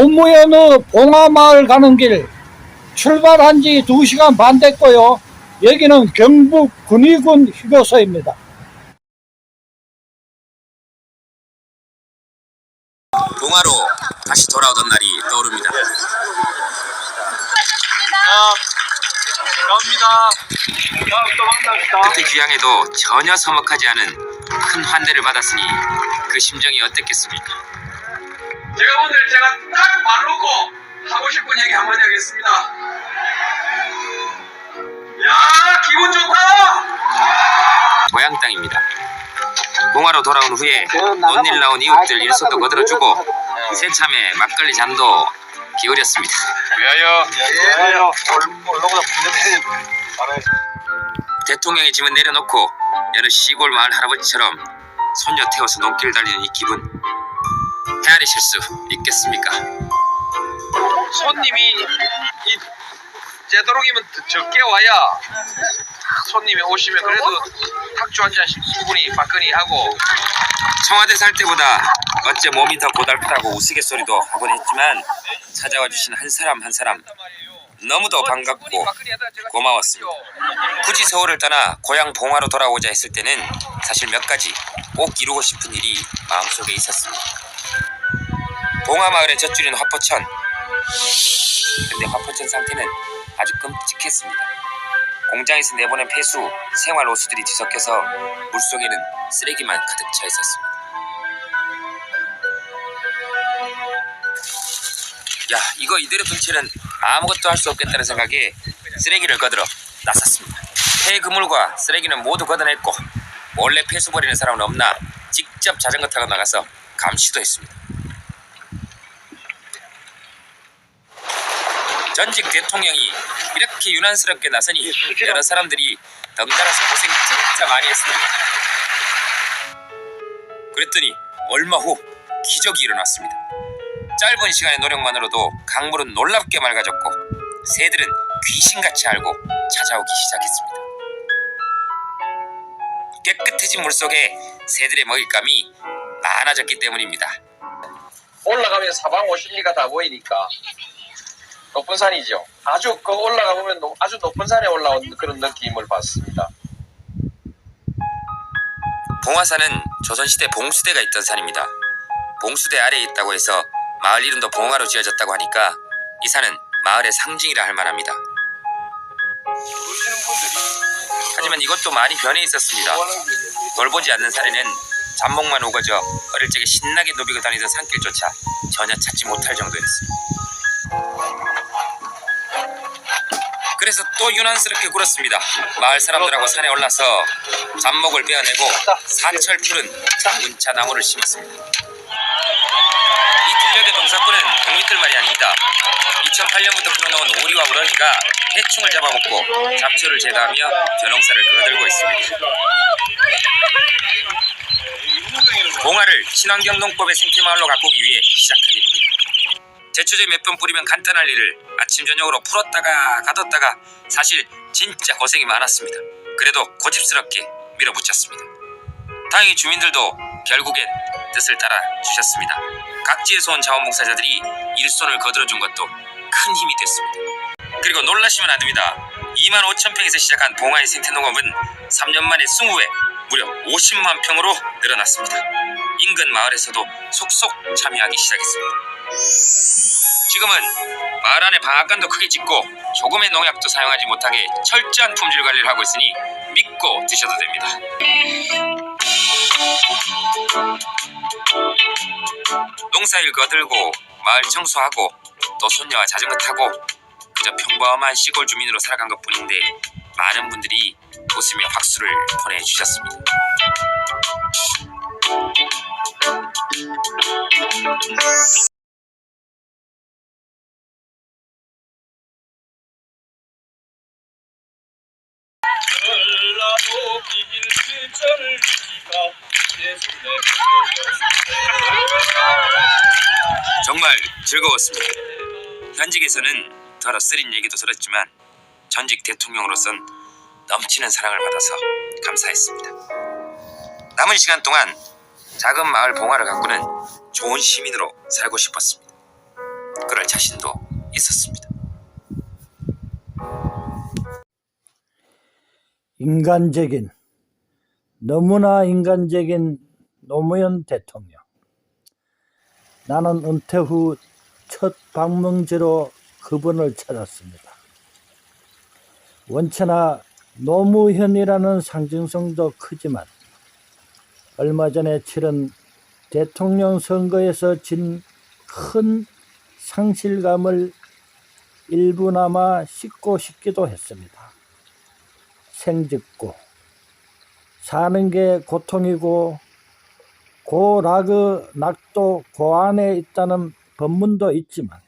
노무현의 봉화마을 가는 길 출발한 지 2시간 반 됐고요. 여기는 경북 군위군 휴게소입니다. 봉화로 다시 돌아오던 날이 떠오릅니다. 그때 귀향에도 전혀 서먹하지 않은 큰 환대를 받았으니 그 심정이 어땠겠습니까? 제가 오늘 딱 말 놓고 하고 싶은 얘기 한번 하겠습니다. 야, 기분 좋다! 고향 땅입니다. 봉화로 돌아온 후에 논일 나온 이웃들 일손도 거들어주고 새참에 막걸리 잔도 기울였습니다. 위하여. 대통령의 짐은 내려놓고 여느 시골 마을 할아버지처럼 손녀 태워서 논길 달리는 이 기분, 헤아리실 수 있겠습니까? 손님이 되도록이면 적게 와야 손님이 오시면 그래도 탁주 한 잔씩 충분히 막걸리 하고. 청와대 살 때보다 어째 몸이 더 고달프다고 우스갯소리도 하곤 했지만 찾아와 주신 한 사람 한 사람 너무도 반갑고 고마웠습니다. 굳이 서울을 떠나 고향 봉화로 돌아오자 했을 때는 사실 몇 가지 꼭 이루고 싶은 일이 마음속에 있었습니다. 봉화마을에 젖줄인 화포천. 근데 화포천 상태는 아주 끔찍했습니다. 공장에서 내보낸 폐수, 생활 오수들이 뒤섞여서 물속에는 쓰레기만 가득 차 있었습니다. 야, 이거 이대로 둔 채는 아무것도 할 수 없겠다는 생각에 쓰레기를 거들어 나섰습니다. 폐 그물과 쓰레기는 모두 걷어냈고 몰래 폐수 버리는 사람은 없나 직접 자전거 타고 나가서 감시도 했습니다. 전직 대통령이 이렇게 유난스럽게 나서니 여러 사람들이 덩달아서 고생 진짜 많이 했습니다. 그랬더니 얼마 후 기적이 일어났습니다. 짧은 시간의 노력만으로도 강물은 놀랍게 맑아졌고 새들은 귀신같이 알고 찾아오기 시작했습니다. 깨끗해진 물속에 새들의 먹잇감이 많아졌기 때문입니다. 올라가면 사방 오실리가 다 보이니까 높은 산이죠. 아주 올라가 보면 아주 높은 산에 올라온 그런 느낌을 받습니다. 봉화산은 조선시대 봉수대가 있던 산입니다. 봉수대 아래에 있다고 해서 마을 이름도 봉화로 지어졌다고 하니까 이 산은 마을의 상징이라 할 만합니다. 하지만 이것도 많이 변해 있었습니다. 돌보지 않는 산에는 잡목만 우거져 어릴 적에 신나게 누비고 다니던 산길조차 전혀 찾지 못할 정도였습니다. 그래서 또 유난스럽게 굴었습니다. 마을 사람들하고 산에 올라서 잡목을 베어내고 사철 푸른 문차 나무를 심었습니다. 이 들녘의 농사꾼은 농민들만이 아닙니다. 2008년부터 풀어놓은 오리와 우렁이가 해충을 잡아먹고 잡초를 제거하며 벼농사를 거들고 있습니다. 봉화를 친환경 농법의 생태마을로 가꾸기 위해 시작한 일입니다. 제초제 몇 번 뿌리면 간단할 일을 아침 저녁으로 풀었다가 가뒀다가 사실 진짜 고생이 많았습니다. 그래도 고집스럽게 밀어붙였습니다. 다행히 주민들도 결국엔 뜻을 따라 주셨습니다. 각지에서 온 자원봉사자들이 일손을 거들어준 것도 큰 힘이 됐습니다. 그리고 놀라시면 안됩니다. 25,000평에서 시작한 봉화의 생태농업은 3년 만에 20회 무려 50만 평으로 늘어났습니다. 인근 마을에서도 속속 참여하기 시작했습니다. 지금은 마을 안에 방앗간도 크게 짓고 조금의 농약도 사용하지 못하게 철저한 품질 관리를 하고 있으니 믿고 드셔도 됩니다. 농사일 거들고 마을 청소하고 또 손녀와 자전거 타고 그저 평범한 시골 주민으로 살아간 것뿐인데 많은 분들이 웃으며 박수를 보내주셨습니다. 정말 즐거웠습니다. 현직에서는 더러 쓰린 얘기도 들었지만 전직 대통령으로선 넘치는 사랑을 받아서 감사했습니다. 남은 시간 동안 작은 마을 봉화를 가꾸는 좋은 시민으로 살고 싶었습니다. 그럴 자신도 있었습니다. 너무나 인간적인 노무현 대통령. 나는 은퇴 후 첫 방문지로 그분을 찾았습니다. 원체나 노무현이라는 상징성도 크지만 얼마 전에 치른 대통령 선거에서 진 큰 상실감을 일부나마 씻고 싶기도 했습니다. 생짓고 사는 게 고통이고 고라그 낙도 고안에 있다는 법문도 있지만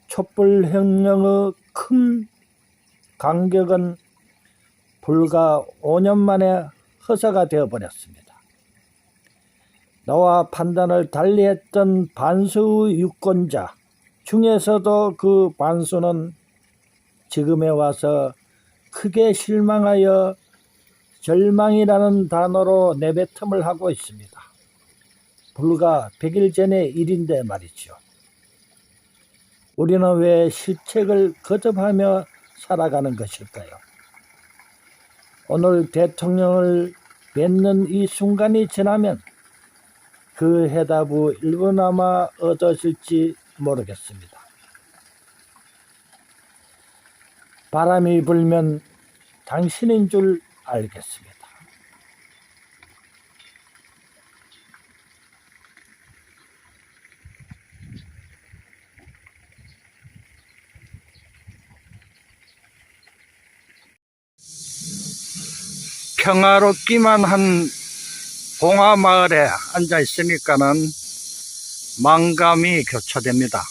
촛불혁명의 큰 간격은 불과 5년 만에 허사가 되어버렸습니다. 나와 판단을 달리했던 반수의 유권자 중에서도 그 반수는 지금에 와서 크게 실망하여 절망이라는 단어로 내뱉음을 하고 있습니다. 불과 100일 전의 일인데 말이죠. 우리는 왜 실책을 거듭하며 살아가는 것일까요? 오늘 대통령을 뵙는 이 순간이 지나면 그 해답을 일부나마 얻으실지 모르겠습니다. 바람이 불면 당신인 줄 알겠습니다. 평화롭기만 한 봉화마을에 앉아 있으니까는 망감이 교차됩니다.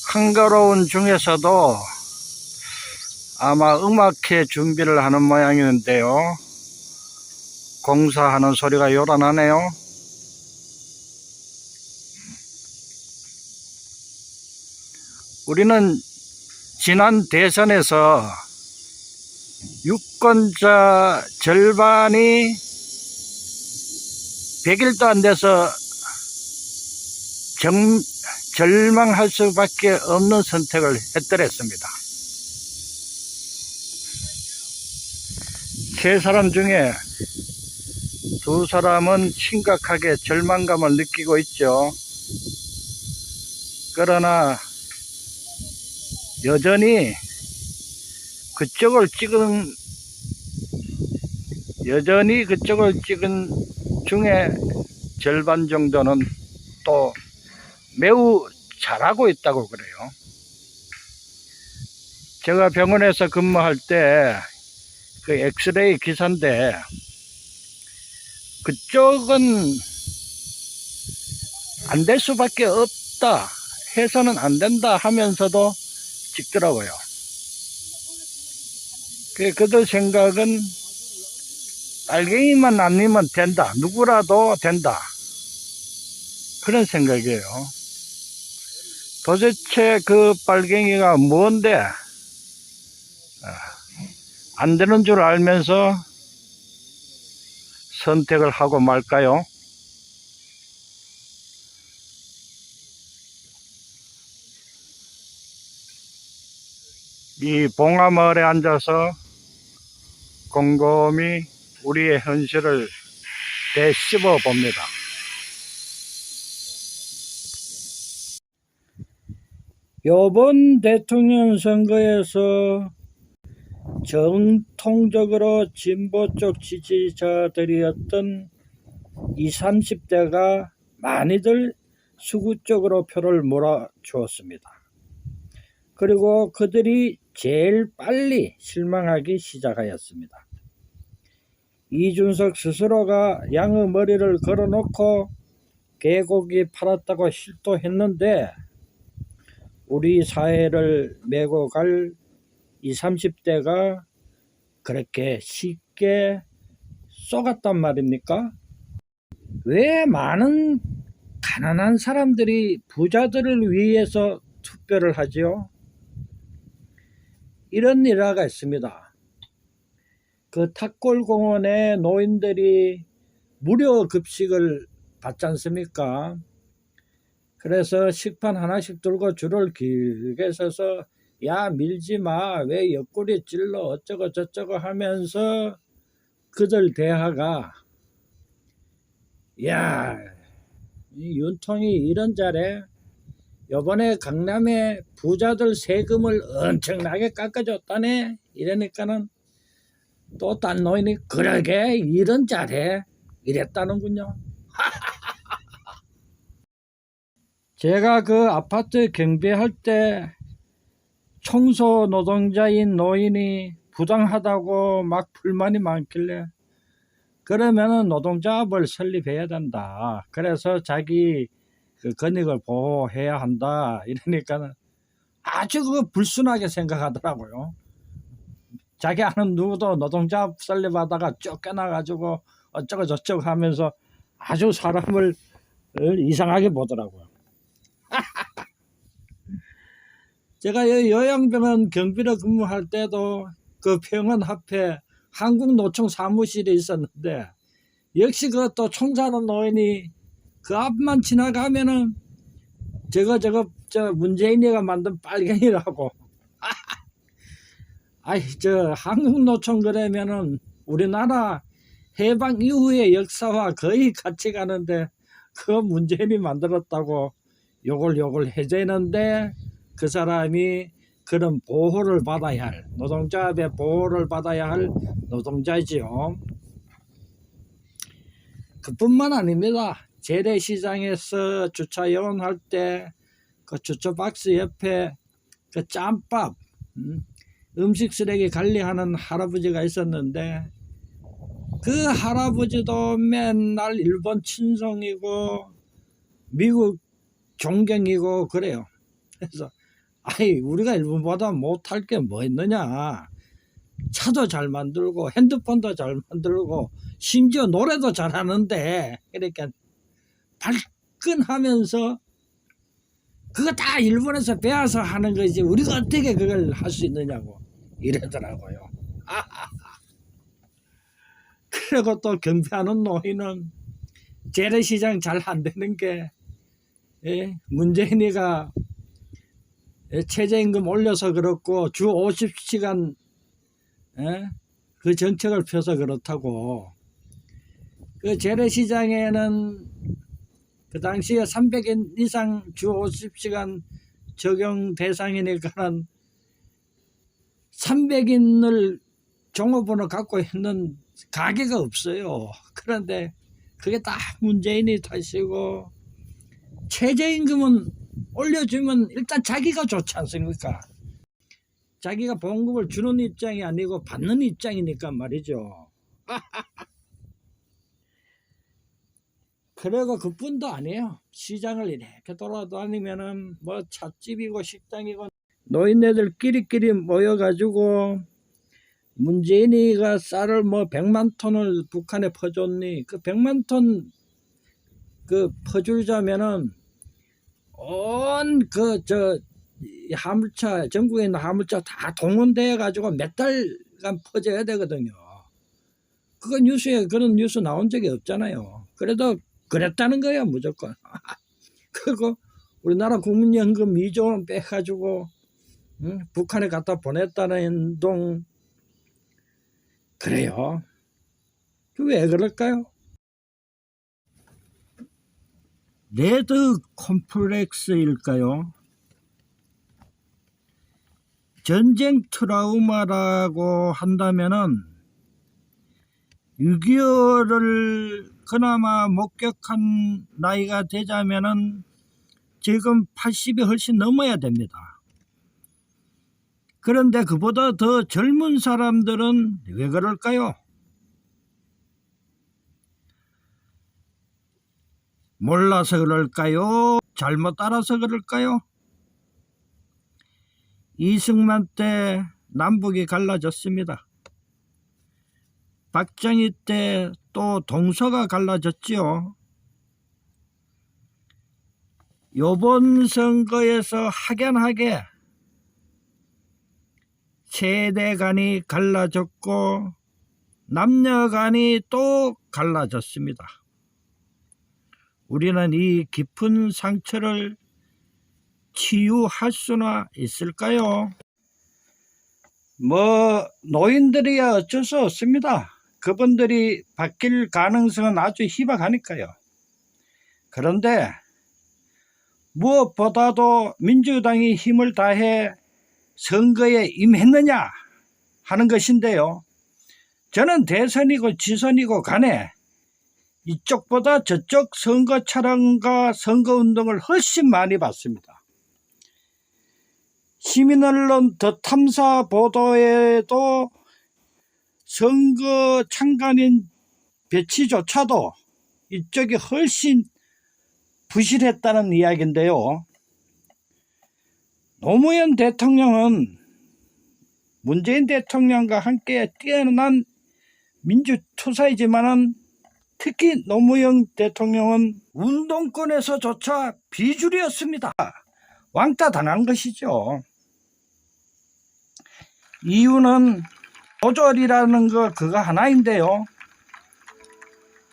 한가로운 중에서도 아마 음악회 준비를 하는 모양이는데요. 공사하는 소리가 요란하네요. 우리는 지난 대선에서 유권자 절반이 100일도 안 돼서 절망할 수밖에 없는 선택을 했더랬습니다. 세 사람 중에 두 사람은 심각하게 절망감을 느끼고 있죠. 그러나 여전히 그쪽을 찍은 중에 절반 정도는 또 매우 잘하고 있다고 그래요. 제가 병원에서 근무할 때 그 엑스레이 기사인데 그쪽은 안 될 수밖에 없다, 해서는 안 된다 하면서도 찍더라고요. 그들 생각은 빨갱이만 아니면 된다, 누구라도 된다, 그런 생각이에요. 도대체 그 빨갱이가 뭔데 안 되는 줄 알면서 선택을 하고 말까요? 이 봉화마을에 앉아서 곰곰이 우리의 현실을 되씹어 봅니다. 이번 대통령 선거에서 정통적으로 진보 쪽 지지자들이었던 20, 30대가 많이들 수구 쪽으로 표를 몰아주었습니다. 그리고 그들이 제일 빨리 실망하기 시작하였습니다. 이준석 스스로가 양의 머리를 걸어놓고 개고기 팔았다고 실토했는데 우리 사회를 메고 갈 20, 30대가 그렇게 쉽게 쏘갔단 말입니까? 왜 많은 가난한 사람들이 부자들을 위해서 투표를 하지요? 이런 일화가 있습니다. 그 탑골공원에 노인들이 무료 급식을 받지 않습니까? 그래서 식판 하나씩 들고 줄을 길게 서서 야 밀지 마, 왜 옆구리 찔러 어쩌고 저쩌고 하면서 그들 대화가 야, 이 윤통이 이런 잘해. 요번에 강남에 부자들 세금을 엄청나게 깎아줬다네. 이러니까는 또 딴 노인이 그러게 이런 잘해. 이랬다는군요. 제가 그 아파트 경비할 때 청소 노동자인 노인이 부당하다고 막 불만이 많길래 그러면은 노동조합을 설립해야 된다. 그래서 자기 그 권익을 보호해야 한다. 이러니까는 아주 그 불순하게 생각하더라고요. 자기 아는 누구도 노동조합 설립하다가 쫓겨나가지고 어쩌고 저쩌고 하면서 아주 사람을 이상하게 보더라고요. 제가 요양병원 경비로 근무할 때도 그 병원 앞에 한국노총 사무실이 있었는데 역시 그것도 총사는 노인이 그 앞만 지나가면은 저 문재인이가 만든 빨갱이라고. 아이 저 한국노총 그러면은 우리나라 해방 이후의 역사와 거의 같이 가는데 그거 문재인이 만들었다고 요걸 해제는데 그 사람이 그런 보호를 받아야 할 노동조합의 보호를 받아야 할 노동자지요. 그뿐만 아닙니다. 재래시장에서 주차 요원할 때 그 주차 박스 옆에 그 짬밥 음식 쓰레기 관리하는 할아버지가 있었는데 그 할아버지도 맨날 일본 친송이고 미국 존경이고 그래요. 그래서 아이 우리가 일본보다 못할 게 뭐 있느냐. 차도 잘 만들고 핸드폰도 잘 만들고 심지어 노래도 잘하는데 그러니까 발끈하면서 그거 다 일본에서 배워서 하는 거지 우리가 어떻게 그걸 할 수 있느냐고 이러더라고요. 그리고 또 경비하는 노인은 재래시장 잘 안 되는 게 문재인이가 최저임금 올려서 그렇고 주 50시간 그 정책을 펴서 그렇다고. 그 재래시장에는 그 당시에 300인 이상 주 50시간 적용 대상이니까는 300인을 종업원을 갖고 있는 가게가 없어요. 그런데 그게 다 문재인이 탓이고 최저임금은 올려주면 일단 자기가 좋지 않습니까? 자기가 봉급을 주는 입장이 아니고 받는 입장이니까 말이죠. 그리고 그뿐도 아니에요. 시장을 이렇게 돌아다니면은 뭐 찻집이고 식당이고 노인네들끼리 모여가지고 문재인이가 쌀을 뭐 100만 톤을 북한에 퍼줬니 그 100만 톤 그 퍼주자면은 온 화물차 전국에 있는 화물차 다 동원돼 가지고 몇 달간 퍼져야 되거든요. 그거 뉴스에 그런 뉴스 나온 적이 없잖아요. 그래도 그랬다는 거예요 무조건. 그리고 우리나라 국민연금 2조 원 빼가지고 북한에 갖다 보냈다는 동 그래요. 왜 그럴까요? 레드 콤플렉스일까요? 전쟁 트라우마라고 한다면은 6.25를 그나마 목격한 나이가 되자면은 지금 80이 훨씬 넘어야 됩니다. 그런데 그보다 더 젊은 사람들은 왜 그럴까요? 몰라서 그럴까요? 잘못 알아서 그럴까요? 이승만 때 남북이 갈라졌습니다. 박정희 때 또 동서가 갈라졌지요. 요번 선거에서 확연하게 세대 간이 갈라졌고 남녀 간이 또 갈라졌습니다. 우리는 이 깊은 상처를 치유할 수나 있을까요? 노인들이야 어쩔 수 없습니다. 그분들이 바뀔 가능성은 아주 희박하니까요. 그런데 무엇보다도 민주당이 힘을 다해 선거에 임했느냐 하는 것인데요. 저는 대선이고 지선이고 간에 이쪽보다 저쪽 선거 촬영과 선거운동을 훨씬 많이 봤습니다. 시민언론 더 탐사 보도에도 선거 참관인 배치조차도 이쪽이 훨씬 부실했다는 이야기인데요. 노무현 대통령은 문재인 대통령과 함께 뛰어난 민주투사이지만은 특히 노무현 대통령은 운동권에서조차 비주류였습니다. 왕따 당한 것이죠. 이유는 고졸이라는 거 그거 하나인데요.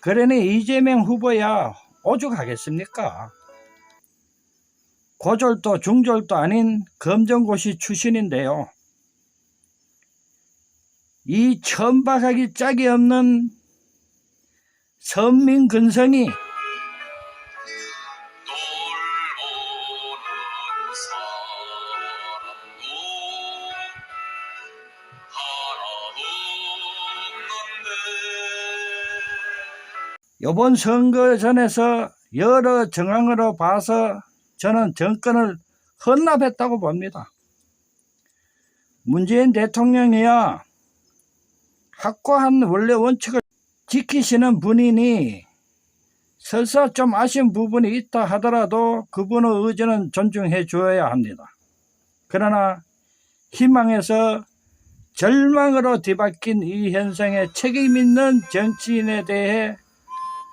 그러니 이재명 후보야 오죽하겠습니까? 고졸도 중졸도 아닌 검정고시 출신인데요. 이 천박하기 짝이 없는 선민 근성이 이번 선거전에서 여러 정황으로 봐서 저는 정권을 헌납했다고 봅니다. 문재인 대통령이야 확고한 원래 원칙을 지키시는 분이니 설사 좀 아쉬운 부분이 있다 하더라도 그분의 의지는 존중해 줘야 합니다. 그러나 희망에서 절망으로 뒤바뀐 이 현상에 책임 있는 정치인에 대해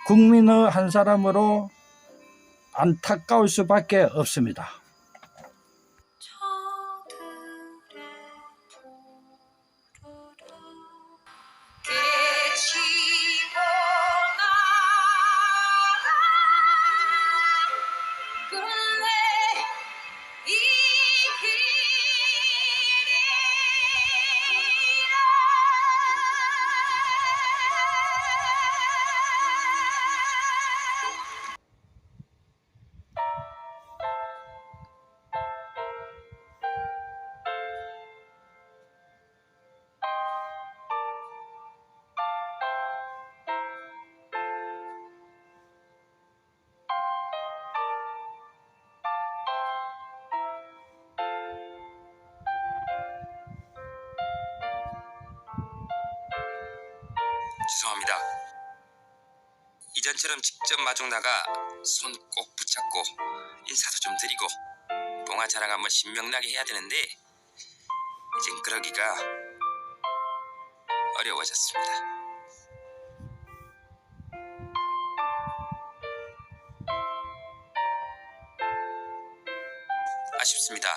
국민의 한 사람으로 안타까울 수밖에 없습니다. 죄송합니다. 이전처럼 직접 마중 나가 손 꼭 붙잡고 인사도 좀 드리고 봉화 자랑 한번 신명나게 해야 되는데 이젠 그러기가 어려워졌습니다. 아쉽습니다.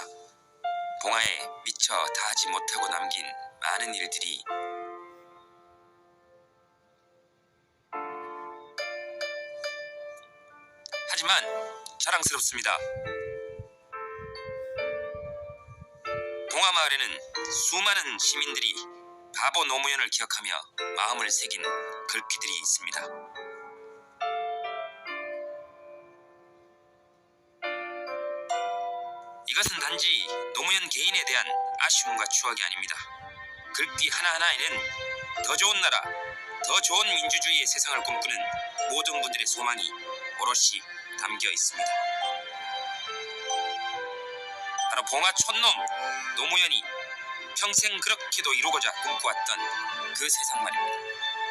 봉화에 미처 다 하지 못하고 남긴 많은 일들이 하지만 자랑스럽습니다. 봉화마을에는 수많은 시민들이 바보 노무현을 기억하며 마음을 새긴 글귀들이 있습니다. 이것은 단지 노무현 개인에 대한 아쉬움과 추억이 아닙니다. 글귀 하나하나에는 더 좋은 나라, 더 좋은 민주주의의 세상을 꿈꾸는 모든 분들의 소망이 오롯이 담겨 있습니다. 바로 봉화 촌놈 노무현이 평생 그렇게도 이루고자 꿈꿔왔던 그 세상 말입니다.